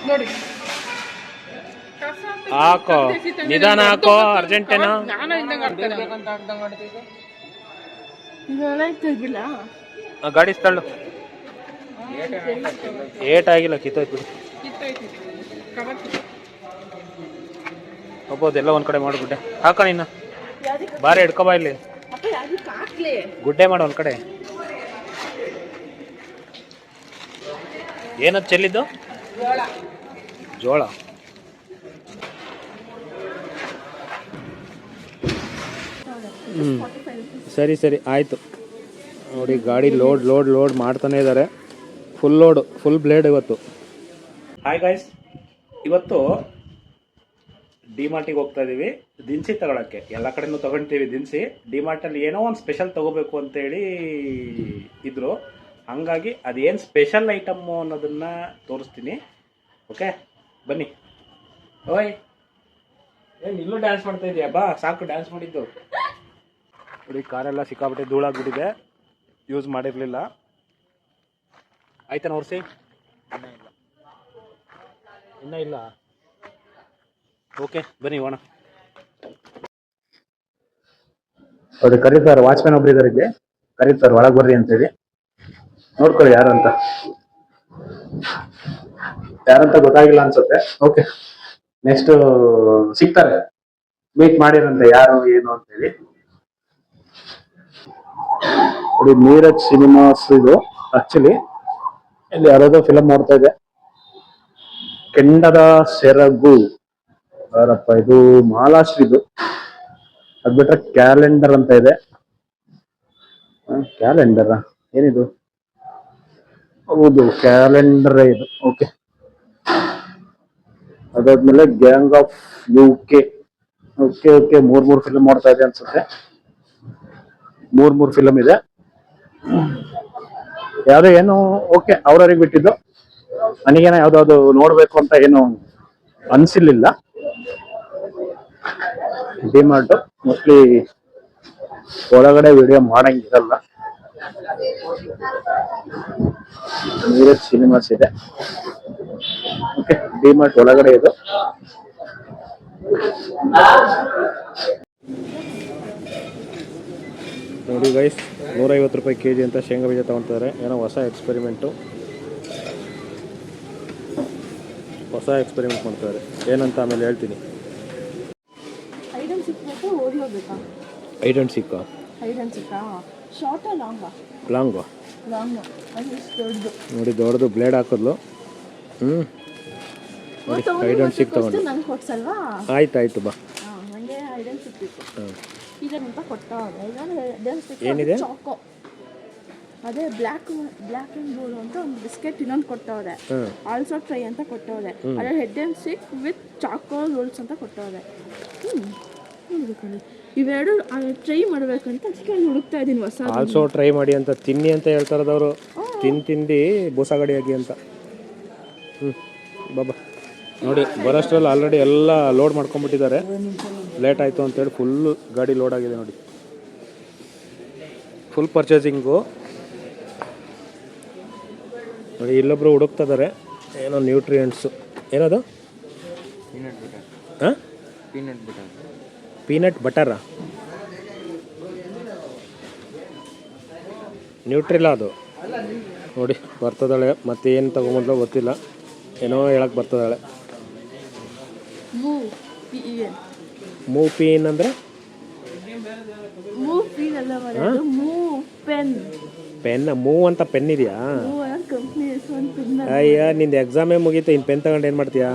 ನೋಡಿ ಹಾಕೋ ನಿಧಾನ ಹಾಕೋ ಅರ್ಜೆಂಟೇನಾ ಗಾಡಿ ಸ್ಥಳ ಏಟಾಗಿಲ್ಲ ಕಿತ್ತೋಯ್ತು ಒಬ್ಬೋದು ಎಲ್ಲ ಒಂದ್ ಕಡೆ ಮಾಡ್ಬಿಟ್ಟೆ ಹಾಕ ನೀನು ಬಾರಿ ಹಿಡ್ಕೊಬಾ ಇಲ್ಲಿ ಗುಡ್ಡೆ ಮಾಡು ಒಂದ್ ಕಡೆ ಏನದು ಚೆಲ್ಲಿದ್ದು ಜೋಳ ಸರಿ ಸರಿ ಆಯಿತು ನೋಡಿ ಗಾಡಿ ಲೋಡ್ ಲೋಡ್ ಲೋಡ್ ಮಾಡ್ತಾನೆ ಇದ್ದಾರೆ ಫುಲ್ ಲೋಡು ಫುಲ್ ಬ್ಲೇಡ್ ಇವತ್ತು. ಹಾಯ್ ಗಾಯ್ಸ್, ಇವತ್ತು ಡಿಮಾರ್ಟಿಗೆ ಹೋಗ್ತಾ ಇದ್ದೀವಿ ದಿನಸಿ ತಗೊಳಕ್ಕೆ. ಎಲ್ಲ ಕಡೆನೂ ತೊಗೊಳ್ತೀವಿ ದಿನಸಿ. ಡಿಮಾರ್ಟಲ್ಲಿ ಏನೋ ಒಂದು ಸ್ಪೆಷಲ್ ತೊಗೋಬೇಕು ಅಂತೇಳಿ ಇದ್ರು, ಹಾಗಾಗಿ ಅದೇನು ಸ್ಪೆಷಲ್ ಐಟಮ್ಮು ಅನ್ನೋದನ್ನು ತೋರಿಸ್ತೀನಿ. ಓಕೆ ಬನ್ನಿ. ಓಯ್ ಏನು ಇಲ್ಲೂ ಡ್ಯಾನ್ಸ್ ಮಾಡ್ತಾ ಇದೆಯಾ? ಬಾ ಸಾಕು ಡ್ಯಾನ್ಸ್ ಮಾಡಿದ್ದು. ನೋಡಿ ಕಾರೆಲ್ಲ ಸಿಕ್ಕಾಬಿಟ್ಟೆ ಧೂಳಾಗ್ಬಿಟ್ಟಿದೆ, ಯೂಸ್ ಮಾಡಿರಲಿಲ್ಲ. ಆಯ್ತಾ ನೋಡ್ಸಿ? ಇನ್ನೂ ಇಲ್ಲ. ಓಕೆ ಬನ್ನಿ ಹೋಣ. ಅವ್ರಿಗೆ ಕರೀತಾರೆ, ವಾಚ್ಮ್ಯಾನ್ ಒಬ್ರು ಇದ್ದಾರೆ ಇಲ್ಲಿ, ಕರೀತಾರೆ ಒಳಗೆ ಬರ್ರಿ ಅಂತೇಳಿ. ನೋಡ್ಕೊಳ್ಳಿ ಯಾರಂತ ಗೊತ್ತಾಗಿಲ್ಲ ಅನ್ಸುತ್ತೆ. ಓಕೆ ನೆಕ್ಸ್ಟ್ ಸಿಗ್ತಾರೆ, ಮೀಟ್ ಮಾಡಿರಂತೆ ಯಾರು ಏನು ಅಂತೇಳಿ. ನೋಡಿ ನೀರಜ್ ಸಿನಿಮಾಸ್ ಇದು ಆಕ್ಚುಲಿ. ಇಲ್ಲಿ ಯಾವ್ದೋ ಫಿಲಮ್ ನೋಡ್ತಾ ಇದೆ, ಕೆಂಡದ ಸೆರಗು. ಯಾರಪ್ಪ ಇದು? ಮಹಾಲಾಶ್ರೀದು. ಅದ್ ಬಿಟ್ರೆ ಕ್ಯಾಲೆಂಡರ್ ಅಂತ ಇದೆ. ಕ್ಯಾಲೆಂಡರ್ ಏನಿದು? ಹೌದು ಕ್ಯಾಲೆಂಡರ್ ಇದು. ಓಕೆ ಅದಾದ್ಮೇಲೆ gang of UK. Okay okay, ಮೂರ್ ಫಿಲ್ಮ್ ನೋಡ್ತಾ ಇದೆ ಅನ್ಸುತ್ತೆ. ಮೂರ್ ಫಿಲಮ್ ಇದೆ. ಯಾವ್ದೋ ಏನು ಓಕೆ ಅವ್ರವ್ರಿಗೆ ಬಿಟ್ಟಿದ್ದು. ನನಗೇನೋ ಯಾವ್ದಾದ್ರು ನೋಡ್ಬೇಕು ಅಂತ ಏನು ಅನ್ಸಿರ್ಲಿಲ್ಲ. ಡಿಮಾರ್ಟ್ ಮೋಸ್ಟ್ಲಿ ಒಳಗಡೆ ವಿಡಿಯೋ ಮಾಡಂಗಿರಲ್ಲ. ನೀರಜ್ ಸಿನಿಮಾಸ್ ಇದೆ. ಓಕೆ ಡಿಮಾರ್ಟ್ ಒಳಗಡೆ ಇದು. ನೋಡಿ ಗೈಸ್, 150 ರೂಪಾಯಿ ಕೆಜಿ ಅಂತ ಶೇಂಗಾ ಬೀಜ ತಗೊಳ್ತಾರೆ. ಏನೋ ಹೊಸ ಎಕ್ಸ್ಪೆರಿಮೆಂಟ್ ಮಾಡ್ತಾರೆ. ಏನಂತ ಆಮೇಲೆ ಹೇಳ್ತೀನಿ. ಐಡ್ ಅಂಡ್ ಸಿಕ್ಕಾ? ಲಾಂಗು ನೋಡಿ, ದೊಡ್ಡದು ಬ್ಲೇಡ್ ಹಾಕಿದ್ಲು. ನೋಡಿ ಐಡ್ ಅಂಡ್ ಸಿಕ್ ತಗೊಂಡು. ಆಯ್ತು ಬಾ. ಏನಿದೆ? ಅದೇ ಬ್ಲ್ಯಾಕ್ ಅಂಡ್ ಗೋಲ್ಡ್ ಅಂತ ಒಂದು ಬಿಸ್ಕೆಟ್ ಇನ್ನೊಂದು ಕೊಟ್ಟವ್ರೆ. ಆಲ್ಸೋ ಟ್ರೈ ಅಂತ ಕೊಟ್ಟವ್ರೆ. ಅದೇ head and sick with charcoal rolls ಅಂತ ಕೊಟ್ಟವ್ರೆ. ಇವೆರಡು ಟ್ರೈ ಮಾಡ್ಬೇಕಂತ ಅದಕ್ಕೆ ಹುಡುಕ್ತಾ ಇದೀನಿ ಹೊಸ. ಆಲ್ಸೋ ಟ್ರೈ ಮಾಡಿ ಅಂತ ತಿನ್ನಿ ಅಂತ ಹೇಳ್ತಾ ಇರೋದವರು. ತಿಂದು ಬೂಸಾಗಡಿಯಾಗಿ ಅಂತ. ಬಾಬಾ ನೋಡಿ, ಬರೋಷ್ಟರಲ್ಲಿ ಆಲ್ರೆಡಿ ಎಲ್ಲ ಲೋಡ್ ಮಾಡ್ಕೊಂಡ್ಬಿಟ್ಟಿದ್ದಾರೆ. ಲೇಟ್ ಆಯಿತು ಅಂತೇಳಿ ಫುಲ್ಲು ಗಾಡಿ ಲೋಡ್ ಆಗಿದೆ ನೋಡಿ. ಫುಲ್ ಪರ್ಚೇಸಿಂಗು ನೋಡಿ. ಇಲ್ಲೊಬ್ರು ಹುಡುಕ್ತಾ ಇದ್ದಾರೆ ಏನೋ ನ್ಯೂಟ್ರಿಯೆಂಟ್ಸು. ಏನದು? ಹಾಂ, ಪೀನಟ್ ಬಟರಾ? ನ್ಯೂಟ್ರಿಲ್ಲ ಅದು ನೋಡಿ. ಬರ್ತದಾಳೆ ಮತ್ತೆ ಏನು ತಗೊಂಬಂದ್ಲೋ ಗೊತ್ತಿಲ್ಲ, ಏನೋ ಹೇಳಕ್ಕೆ ಬರ್ತದಾಳೆ. ಮೂಪೀನ್ ಅಂದರೆ ಪೆನ್. ಮೂವ್ ಅಂತ ಪೆನ್ ಇದೆಯಾ? ಅಯ್ಯ, ನಿಂದು ಎಕ್ಸಾಮೇ ಮುಗೀತು, ಇನ್ನು ಪೆನ್ ತಗೊಂಡು ಏನು ಮಾಡ್ತೀಯಾ?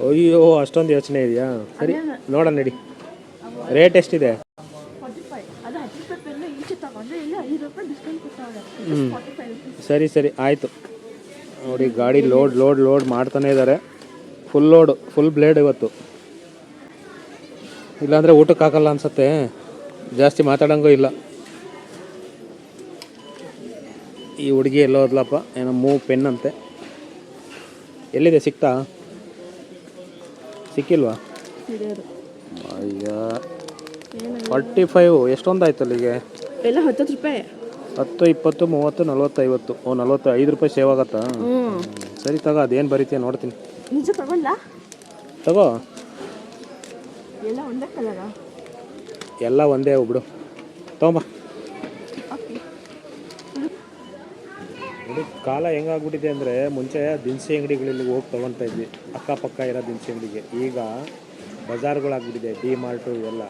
ಅಯ್ಯೋ, ಅಷ್ಟೊಂದು ಯೋಚನೆ ಇದೆಯಾ? ಸರಿ ನೋಡೋಣ ನಡಿ. ರೇಟ್ ಎಷ್ಟಿದೆ? ಸರಿ ಆಯಿತು. ನೋಡಿ ಗಾಡಿ ಲೋಡ್ ಲೋಡ್ ಲೋಡ್ ಮಾಡ್ತಾನೆ ಇದ್ದಾರೆ. ಫುಲ್ ಲೋಡು ಫುಲ್ ಬ್ಲೇಡ್ ಇವತ್ತು. ಇಲ್ಲಾಂದರೆ ಊಟಕ್ಕೆ ಹಾಕಲ್ಲ ಅನ್ಸತ್ತೆ. ಜಾಸ್ತಿ ಮಾತಾಡೋಂಗೂ ಇಲ್ಲ. ಈ ಹುಡುಗಿ ಎಲ್ಲೋ ಹೋದ್ಲಪ್ಪ. ಏನೋ ಮೂವ್ ಪೆನ್ ಅಂತೆ. ಎಲ್ಲಿದೆ? ಸಿಕ್ಕಿಲ್ವಾ? ಅಯ್ಯ 45. ಎಷ್ಟೊಂದು ಆಯ್ತು ಅಲ್ಲಿಗೆ? ಎಲ್ಲ 10 ರೂಪಾಯಿ. 10, 20, 30, 40, 50. ಓ 45 ರೂಪಾಯಿ ಸೇವ್ ಆಗತ್ತಾ? ಸರಿ ತಗೋ, ಅದೇನು ಬರೀತೀಯ ನೋಡ್ತೀನಿ. ನಿಜ ತಗೊಳ್ಳ? ತಗೋ. ಎಲ್ಲ ಒಂದೇ ಕಲರಾ? ಎಲ್ಲ ಒಂದೇ ಬಿಡು, ತಗೊಂಬ. ನೋಡಿ ಕಾಲ ಹೆಂಗಾಗ್ಬಿಟ್ಟಿದೆ ಅಂದರೆ, ಮುಂಚೆ ದಿನಸಿ ಅಂಗಡಿಗಳಲ್ಲಿ ಹೋಗಿ ತೊಗೊಳ್ತಾ ಇದ್ವಿ, ಅಕ್ಕಪಕ್ಕ ಇರೋ ದಿನಸಿ ಅಂಗಡಿಗೆ. ಈಗ ಬಜಾರ್ಗಳಾಗ್ಬಿಟ್ಟಿದೆ, ಡಿ ಮಾರ್ಟು ಇವೆಲ್ಲ.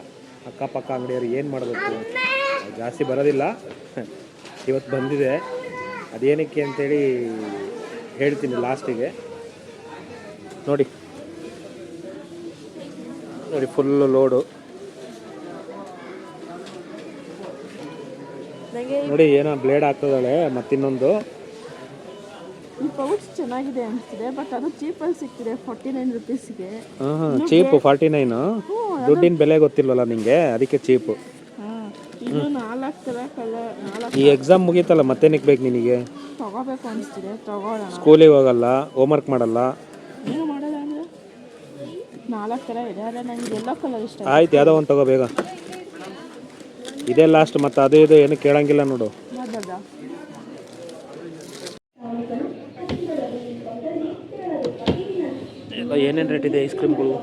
ಅಕ್ಕಪಕ್ಕ ಅಂಗಡಿಯವ್ರು ಏನು ಮಾಡಬೇಕು? ಜಾಸ್ತಿ ಬರೋದಿಲ್ಲ, ಇವತ್ತು ಬಂದಿದೆ. ಅದೇನಕ್ಕೆ ಅಂತೇಳಿ ಹೇಳ್ತೀನಿ ಲಾಸ್ಟಿಗೆ. ನೋಡಿ ನೋಡಿ ಫುಲ್ಲು ಲೋಡು. ನೋಡಿ ಏನೋ ಬ್ಲೇಡ್ ಆಗ್ತದಾಳೆ ಮತ್ತಿನ್ನೊಂದು. ಈ ಪೌಚ್ ಚೆನ್ನಾಗಿದೆ ಅನಿಸ್ತಿದೆ, ಬಟ್ ಅದು ಚೀಪಲ್ಲಿ ಸಿಗ್ತಿದೆ 49 ರುಪೀಸ್ಗೆ. ಚೀಪು 49. ದುಡ್ಡಿನ ಬೆಲೆ ಗೊತ್ತಿಲ್ವಲ್ಲ ನಿಂಗೆ, ಅದಕ್ಕೆ ಚೀಪು. ಇನ್ನು 4 ಥರ ಕಲರ್. ಈ ಎಕ್ಸಾಮ್ ಮುಗೀತಲ್ಲ, ಮತ್ತೇನಕ್ಕೆ ಬೇಕು ನಿನಗೆ? ತಗೋಬೇಕು ಅನಿಸ್ತಿದೆ, ತಗೋಣ. ಸ್ಕೂಲಿಗೆ ಹೋಗಲ್ಲ, ಹೋಮ್ವರ್ಕ್ ಮಾಡಲ್ಲ, ಏನು ಮಾಡಲ್ಲ ಅಂದರೆ 4 ಥರ ಇದೆ. ಆದರೆ ನನಗೆ ಎಲ್ಲೋ ಕಲರ್ ಇಷ್ಟ. ಆಯ್ತು, ಯಾವುದೋ ಒಂದು ತಗೋ ಬೇಗ. ಇದೇ ಲಾಸ್ಟ್, ಮತ್ತು ಅದು ಇದು ಏನು ಕೇಳಂಗಿಲ್ಲ ನೋಡು. ಎಲ್ಲ ಏನೇನು ರೇಟ್ ಇದೆ ಐಸ್ ಕ್ರೀಮ್ಗಳು?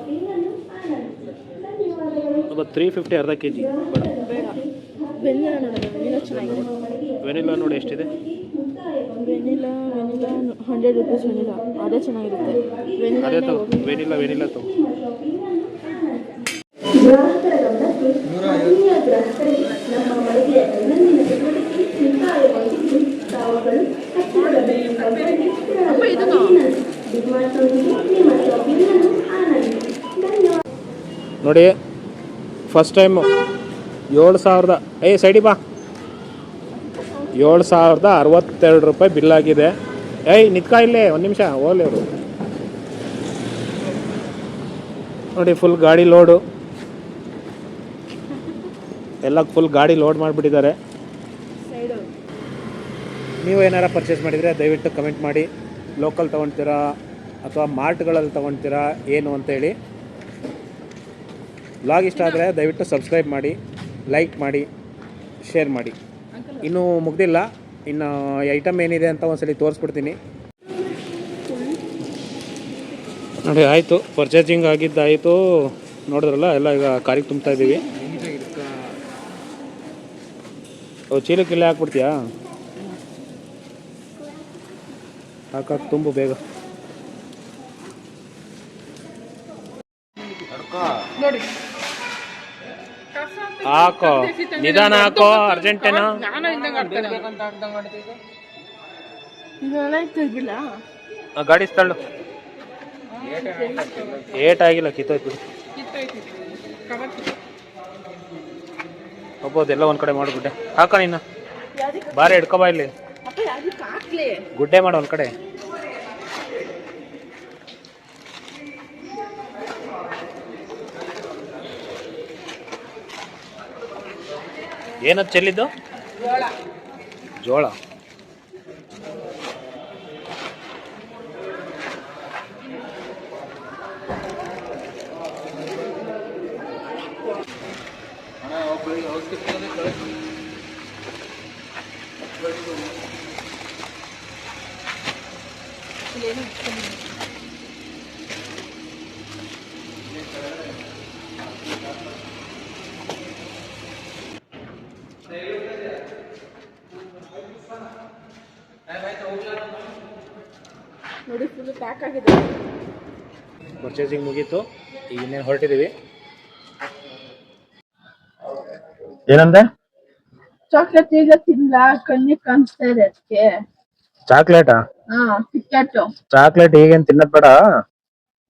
350 ಅರ್ಧ ಕೆಜಿ. ವೆನಿಲಾ ನೋಡೋಣ, ವೆನಿಲಾ ಚೆನ್ನಾಗಿದೆ. ವೆನಿಲಾ ನೋಡಿ ಎಷ್ಟಿದೆ? ವೆನಿಲಾ 100 ರುಪೀಸ್ ವೆನಿಲಾ, ಅದೇ ಚೆನ್ನಾಗಿರುತ್ತೆ. ಅದೇ ತಗೋ, ವೆನಿಲಾ ತಗೋ. ನೋಡಿ ಫಸ್ಟ್ ಟೈಮು 7,000 ಸೈಡಿ ಬಾ 7,062 ರೂಪಾಯಿ ಬಿಲ್ಲಾಗಿದೆ. ನಿತ್ಕ ಇಲ್ಲೇ ಒಂದು ನಿಮಿಷ, ಓಲಿ ಅವರು. ನೋಡಿ ಫುಲ್ ಗಾಡಿ ಲೋಡು, ಎಲ್ಲ ಫುಲ್ ಗಾಡಿ ಲೋಡ್ ಮಾಡಿಬಿಟ್ಟಿದ್ದಾರೆ. ನೀವು ಏನಾರ ಪರ್ಚೇಸ್ ಮಾಡಿದರೆ ದಯವಿಟ್ಟು ಕಮೆಂಟ್ ಮಾಡಿ. ಲೋಕಲ್ ತೊಗೊಳ್ತೀರಾ ಅಥವಾ ಮಾರ್ಟ್ಗಳಲ್ಲಿ ತೊಗೊಳ್ತೀರಾ ಏನು ಅಂತೇಳಿ. ವ್ಲಾಗ್ ಇಷ್ಟ ಆದರೆ ದಯವಿಟ್ಟು ಸಬ್ಸ್ಕ್ರೈಬ್ ಮಾಡಿ, ಲೈಕ್ ಮಾಡಿ, ಶೇರ್ ಮಾಡಿ. ಇನ್ನೂ ಮುಗ್ದಿಲ್ಲ, ಇನ್ನು ಐಟಮ್ ಏನಿದೆ ಅಂತ ಒಂದ್ಸಲಿ ತೋರಿಸ್ಬಿಡ್ತೀನಿ ನೋಡಿ. ಆಯಿತು, ಪರ್ಚೇಸಿಂಗ್ ಆಗಿದ್ದಾಯಿತು, ನೋಡಿದ್ರಲ್ಲ ಎಲ್ಲ. ಈಗ ಕಾರಿಗೆ ತುಂಬ್ತಾ ಇದ್ದೀವಿ. ಚೀಲಕ್ಕಿಲ್ಲ ಹಾಕ್ಬಿಡ್ತೀಯಾ? ಹಾಕಿ ತುಂಬು ಬೇಗ. ಹಾಕೋ, ನಿಧಾನ ಹಾಕೋ, ಅರ್ಜೆಂಟೇನಾ? ಗಾಡಿ ಸ್ಥಳ ಏಟಾಗಿಲ್ಲ, ಕಿತ್ತೋಯ್ತು. ಹೋಗ್ಬೋದು, ಎಲ್ಲ ಒಂದು ಕಡೆ ಮಾಡಿಬಿಟ್ಟೆ. ಹಾಕ ನೀನು, ಬಾರಿ ಹಿಡ್ಕೊಬಾ ಇಲ್ಲಿ. ಗುಡ್ಡೆ ಮಾಡು ಒಂದು ಕಡೆ. ಏನದು ಚೆಲ್ಲಿದ್ದು? ಜೋಳ. ನೋಡಿ ಫುಲ್ ಪ್ಯಾಕ್ ಆಗಿದೆ. ಪರ್ಚೇಸಿಂಗ್ ಮುಗೀತು, ಈಗ ಇನ್ನೇನು ಹೊರಟಿದ್ದೀವಿ. ಏನಂದ್ರೆ ಚಾಕ್ಲೇಟ್ ಈಗ ತಿಲ್ಲ, ಕಣ್ಣಿಗೆ ಕಾಣಿಸ್ತಾ ಇದೆ ಅದಕ್ಕೆ. ಚಾಕ್ಲೇಟಾ? ಕಿಟ್ಕ್ಯಾಟ್ ಚಾಕ್ಲೇಟ್ ಈಗೇನು ತಿನ್ನದ್ ಬೇಡ.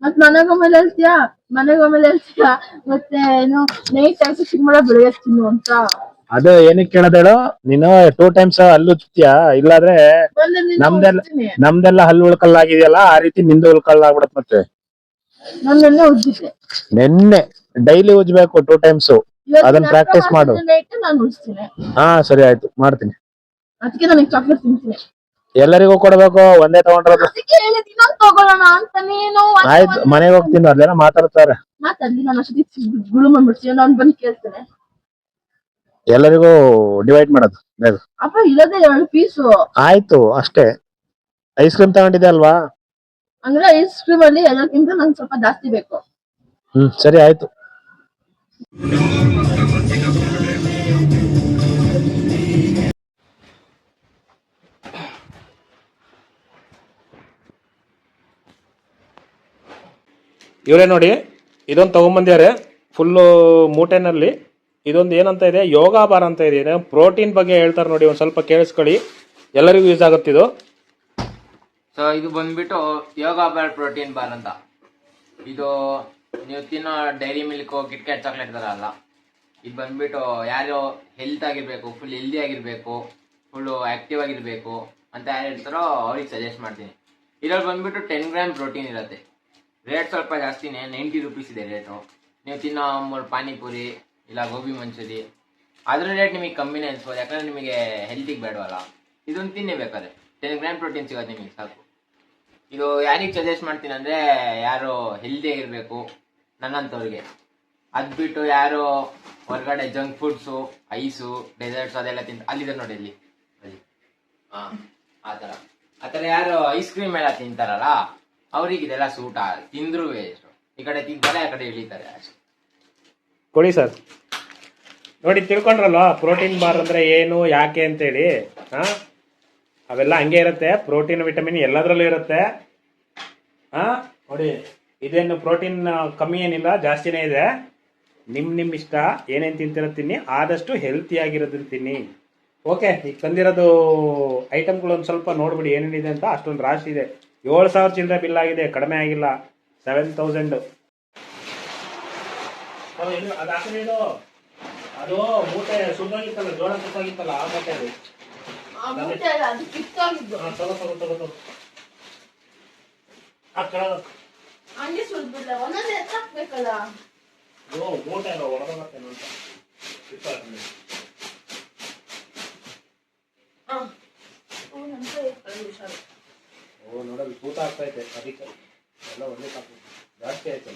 ಮತ್ ಮನೆಗೊಮ್ಮೆಲೆ ಹೇಳ್ತೀಯಾ ಮತ್ತೆ ಏನು ನೈಟ್ ಆಯ್ತು ಸಿಗ್ಮಳ ಬೆಳಗ್ಗೆ ತಿನ್ನು ಅಂತ. ಅದು ಏನಕ್ಕೆ ಕೇಳೋದು ಹೇಳು, ನೀನು 2 ಟೈಮ್ಸ್ ಹಲ್ಲು ಉಜ್ತೀಯಾ? ಇಲ್ಲಾದ್ರೆ ನಮ್ದೆಲ್ಲ ಹಲ್ಲು ಉಳ್ಕಲ್ಲಾಗಿದೆಯಲ್ಲ, ಆ ರೀತಿ ನಿಂದು ಉಳ್ಕಲ್ಲಾಗ್ಬಿಡತ್. ಮತ್ತೆ ನನ್ನೆಲ್ಲ ಉಜ್ಜಿದ್ದೆ, ನೆನ್ನೆ ಡೈಲಿ ಉಜ್ಬೇಕು 2 ಟೈಮ್ಸ್. ಅದನ್ನ ಪ್ರಾಕ್ಟೀಸ್ ಮಾಡು. ನಾನು ಉಜ್ತೀನಿ. ಸರಿ ಆಯ್ತು, ಮಾಡ್ತೀನಿ. ಅದಕ್ಕೆ ನನಗೆ ಚಾಕ್ಲೇಟ್ ತಿಂತೀನಿ. ಎಲ್ಲರಿಗೂ ಕೊಡ್ಬೇಕು, ಒಂದೇ ತಗೊಂಡ್ರದು. ತಗೊಳ್ಳೋಣ ಅಂತ ನೀನು. ಆಯ್ತು, ಮನೆಗೆ ಹೋಗ್ತೀನಿ, ಅಲ್ಲೇನೋ ಮಾತಾಡ್ತಾರೆ. ಮಾತಾಡ್ಲಿ, ನಾನು ಅಷ್ಟೊತ್ತಿಗೆ ಗುಳು ಮಾಡ್ಬಿಡ್ತೀನಿ, ನಾನು ಬಂದು ಕೇಳ್ತೇನೆ. ಎಲ್ಲರಿಗೂ ಡಿವೈಡ್ ಮಾಡೋದು ಬೇಗ. ಅಪ್ಪ ಇರೋದೇ 2 ಪೀಸು. ಆಯ್ತು ಅಷ್ಟೇ. ಐಸ್ ಕ್ರೀಮ್ ತಗೊಂಡಿದ್ದೆ ಅಲ್ವಾ? ಅಂದ್ರೆ ಐಸ್ ಕ್ರೀಮ್ ಅಲ್ಲಿ ಎಲ್ಲಕ್ಕಿಂತ ನಂಗೆ ಸ್ವಲ್ಪ ಜಾಸ್ತಿ ಬೇಕು. ಸರಿ ಆಯ್ತು. ಇವರೇ ನೋಡಿ, ಇದೊಂದು ತಗೊಂಬಂದ್ಯಾರೆ ಫುಲ್ಲು ಮೂಟೆನಲ್ಲಿ. ಇದೊಂದು ಏನಂತ ಇದೆ, ಯೋಗ ಬಾರ್ ಅಂತ ಇದೆ. ಪ್ರೋಟೀನ್ ಬಗ್ಗೆ ಹೇಳ್ತಾರೆ ನೋಡಿ, ಒಂದು ಸ್ವಲ್ಪ ಕೇಳಿಸ್ಕೊಳ್ಳಿ, ಎಲ್ಲರಿಗೂ ಯೂಸ್ ಆಗುತ್ತಿದು. ಸೊ ಇದು ಬಂದ್ಬಿಟ್ಟು ಯೋಗ ಬಾರ್ ಪ್ರೋಟೀನ್ ಬಾರ್ ಅಂತ. ಇದು ನೀವು ತಿನ್ನೋ ಡೈರಿ ಮಿಲ್ಕು ಕಿಟ್ಕ್ಯಾಟ್ ಚಾಕ್ಲೇಟ್ ಥರ ಅಲ್ಲ. ಇದು ಬಂದ್ಬಿಟ್ಟು ಯಾರು ಹೆಲ್ತ್ ಆಗಿರ್ಬೇಕು, ಫುಲ್ ಹೆಲ್ದಿ ಆಗಿರ್ಬೇಕು, ಫುಲ್ಲು ಆಕ್ಟಿವ್ ಆಗಿರ್ಬೇಕು ಅಂತ ಯಾರು ಹೇಳ್ತಾರೋ ಅವ್ರಿಗೆ ಸಜೆಸ್ಟ್ ಮಾಡ್ತೀನಿ. ಇದ್ರಲ್ಲಿ ಬಂದ್ಬಿಟ್ಟು 10 ಗ್ರಾಮ್ ಪ್ರೋಟೀನ್ ಇರುತ್ತೆ. ರೇಟ್ ಸ್ವಲ್ಪ ಜಾಸ್ತಿನೇ, 90 ರುಪೀಸ್ ಇದೆ ರೇಟು. ನೀವು ತಿನ್ನೋ ಪಾನಿಪುರಿ ಇಲ್ಲ ಗೋಬಿ ಮಂಚೂರಿ ಅದ್ರ ರೇಟ್ ನಿಮಗೆ ಕಮ್ಮಿನೇ ಅನ್ಸ್ಬೋದು, ಯಾಕಂದ್ರೆ ನಿಮಗೆ ಹೆಲ್ತಿಗೆ ಬೇಡವಲ್ಲ. ಇದೊಂದು ತಿನ್ನಬೇಕಾದ್ರೆ 10 ಗ್ರಾಮ್ ಪ್ರೋಟೀನ್ ಸಿಗೋದು ನಿಮಗೆ ಸಾಕು. ಇದು ಯಾರಿಗೆ ಸಜೆಸ್ಟ್ ಮಾಡ್ತೀನಿ ಅಂದರೆ, ಯಾರು ಹೆಲ್ದಿ ಆಗಿರಬೇಕು ನನ್ನಂಥವ್ರಿಗೆ. ಅದು ಬಿಟ್ಟು ಯಾರು ಹೊರಗಡೆ ಜಂಕ್ ಫುಡ್ಸು, ಐಸು, ಡೆಸರ್ಟ್ಸ್ ಅದೆಲ್ಲ ಅಲ್ಲಿದೆ ನೋಡಿ ಅಲ್ಲಿ ಹಾಂ ಆ ಥರ ಯಾರು ಐಸ್ ಕ್ರೀಮ್ ಎಲ್ಲ ತಿಂತಾರಲ್ಲ ಅವ್ರಿಗೆ ಇದೆಲ್ಲ ಸೂಟ್ ತಿಂದ್ರು ವೇಸ್ಟ್. ಈ ಕಡೆ ತಿಂತಾರೆ, ಆ ಕಡೆ ಇಳಿತಾರೆ ಅಷ್ಟೇ. ಕೊಡಿ ಸರ್. ನೋಡಿ ತಿಳ್ಕೊಂಡ್ರಲ್ವ ಪ್ರೋಟೀನ್ ಬಾರ್ ಅಂದರೆ ಏನು, ಯಾಕೆ ಅಂತೇಳಿ. ಹಾಂ, ಅವೆಲ್ಲ ಹಂಗೆ ಇರುತ್ತೆ. ಪ್ರೋಟೀನ್ ವಿಟಮಿನ್ ಎಲ್ಲದರಲ್ಲೂ ಇರುತ್ತೆ. ಹಾಂ ನೋಡಿ, ಇದೇನು ಪ್ರೋಟೀನ್ ಕಮ್ಮಿ ಏನಿಲ್ಲ, ಜಾಸ್ತಿನೇ ಇದೆ. ನಿಮ್ಮ ಇಷ್ಟ, ಏನೇನು ತಿಂತಿರೋ ತಿನ್ನಿ, ಆದಷ್ಟು ಹೆಲ್ತಿಯಾಗಿರೋದನ್ನ ತಿನ್ನಿ. ಓಕೆ, ಈಗ ತಂದಿರೋದು ಐಟಮ್ಗಳು ಒಂದು ಸ್ವಲ್ಪ ನೋಡ್ಬಿಡಿ ಏನೇನಿದೆ ಅಂತ. ಅಷ್ಟೊಂದು ರಾಶಿ ಇದೆ. 7,000 ಚಿಲ್ಲರೆ ಬಿಲ್ ಆಗಿದೆ, ಕಡಿಮೆ ಆಗಿಲ್ಲ. 7,000. ಅದು ಹಾಕಿದೆ ಇದು. ಅದು ಮೂಟೆ ಸುದ್ದಾಗಿತ್ತಲ್ಲ, ಜೋಳ ಸುತ್ತಾಗಿತ್ತಲ್ಲ, ಆ ಮೂಟೆ ಅದು. ತಗೋ ಆ ಕೆಳಗೆ ಹಂಗೆ ಸುಡ್ಬಿಡ್ಲ, ಒಂದೊಂದು ಎತ್ತಾಕ್ಬೇಕಲ್ಲ. ಮೂಟೆ ಹೊರಗೆ ನೋಡೋದು ತೂತ ಆಗ್ತೈತೆ, ಅದಕ್ಕೆ ಎಲ್ಲ ಒಂದೇ ಜಾಸ್ತಿ ಆಯ್ತು.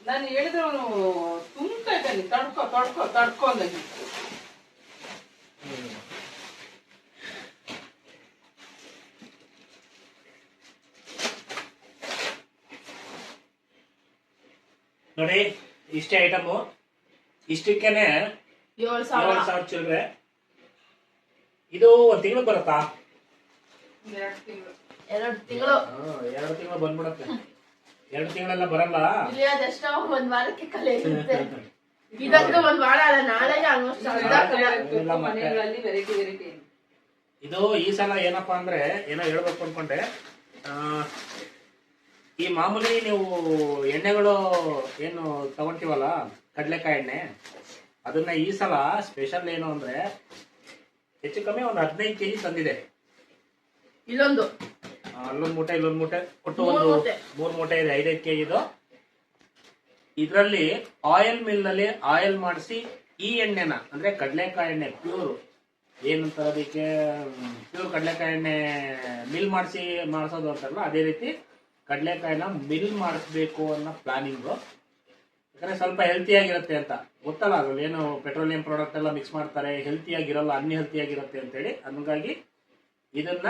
ನಾನು ಹೇಳಿದ್ರೆ ಅವನು ತುಂಬ್ತಾ ಇದ್ದಾನೆ, ತಡ್ಕೊ ಅಂದಾಗಿ. ನೋಡಿ, ಇಷ್ಟೇ ಐಟಮು. ಇಷ್ಟಕ್ಕೇನೆ 7,000 ಚಿಲ್ಲರೆ. ಇದು 1 ತಿಂಗಳು ಬರುತ್ತಾ? 2 ತಿಂಗಳು. 2 ತಿಂಗಳು ಬಂದ್ಬಿಡತ್ತೆ. 2 ತಿಂಗಳೆಲ್ಲ ಬರಲ್ಲ. ಅದೆಷ್ಟೋ 1 ವಾರಕ್ಕೆ ಕಲಿಯುತ್ತೆ. ಇದಂತೂ 1 ವಾರ ಅಲ್ಲ, ನಾಳೆಗೆ ಆಲ್ಮೋಸ್ಟ್ ಮನೆಗಳಲ್ಲಿ ವೆರೈಟಿ. ಇದು ಈ ಸಲ ಏನಪ್ಪಾ ಅಂದ್ರೆ, ಏನೋ ಹೇಳ್ಬೇಕು ಅನ್ಕೊಂಡೆ. ಈ ಮಾಮೂಲಿ ನೀವು ಎಣ್ಣೆಗಳು ಏನು ತಗೊಂತೀವಲ್ಲ, ಕಡಲೆಕಾಯಿ ಎಣ್ಣೆ, ಅದನ್ನ ಈ ಸಲ ಸ್ಪೆಷಲ್ ಏನು ಅಂದ್ರೆ, ಹೆಚ್ಚು ಕಮ್ಮಿ ಒಂದು 15 kg ತಂದಿದೆ. ಅಲ್ಲೊಂದು ಮೂಟೆ, ಇಲ್ಲೊಂದು ಮೂಟೆ, ಒಟ್ಟು ಒಂದು 3 ಮೂಟೆ ಇದೆ. 5-5 kg ಇದು. ಇದರಲ್ಲಿ ಆಯಿಲ್ ಮಿಲ್ ನಲ್ಲಿ ಆಯಿಲ್ ಮಾಡಿಸಿ ಈ ಎಣ್ಣೆನ, ಅಂದ್ರೆ ಕಡಲೆಕಾಯಿ ಎಣ್ಣೆ ಪ್ಯೂರ್, ಏನಂತ ಅದಕ್ಕೆ ಪ್ಯೂರ್ ಕಡಲೆಕಾಯಿ ಎಣ್ಣೆ ಮಿಲ್ ಮಾಡಿಸೋದು ಅಂತಾರಲ್ಲ, ಅದೇ ರೀತಿ ಕಡಲೆಕಾಯಿನ ಮಿಲ್ ಮಾಡಿಸ್ಬೇಕು ಅನ್ನೋ ಪ್ಲಾನಿಂಗು. ಯಾಕಂದ್ರೆ ಸ್ವಲ್ಪ ಹೆಲ್ತಿಯಾಗಿರುತ್ತೆ ಅಂತ ಗೊತ್ತಲ್ಲ, ಅದ್ರಲ್ಲಿ ಏನು ಪೆಟ್ರೋಲಿಯಂ ಪ್ರಾಡಕ್ಟ್ ಎಲ್ಲ ಮಿಕ್ಸ್ ಮಾಡ್ತಾರೆ, ಹೆಲ್ತಿಯಾಗಿರಲ್ಲ, ಅನ್ಹೆಲ್ತಿಯಾಗಿರುತ್ತೆ ಅಂತೇಳಿ. ಹಂಗಾಗಿ ಇದನ್ನ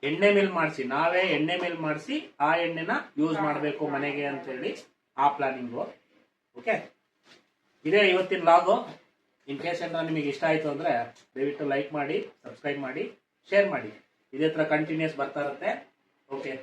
ಎಣ್ಣೆ ಮಿಲ್ ಮಾಡಿಸಿ, ನಾವೇ ಎಣ್ಣೆ ಮಿಲ್ ಮಾಡಿಸಿ ಆ ಎಣ್ಣೆನ ಯೂಸ್ ಮಾಡಬೇಕು ಮನೆಗೆ ಅಂತೇಳಿ ಆ ಪ್ಲಾನಿಂಗು. ಓಕೆ, ಇದೇ ಇವತ್ತಿನ ಲಾಗು. ಇನ್ ಕೇಸ್ ಏನಾರ ನಿಮಗೆ ಇಷ್ಟ ಆಯಿತು ಅಂದರೆ ದಯವಿಟ್ಟು ಲೈಕ್ ಮಾಡಿ, ಸಬ್ಸ್ಕ್ರೈಬ್ ಮಾಡಿ, ಶೇರ್ ಮಾಡಿ. ಇದೇ ಥರ ಕಂಟಿನ್ಯೂಸ್ ಬರ್ತಾ ಇರುತ್ತೆ. ಓಕೆ.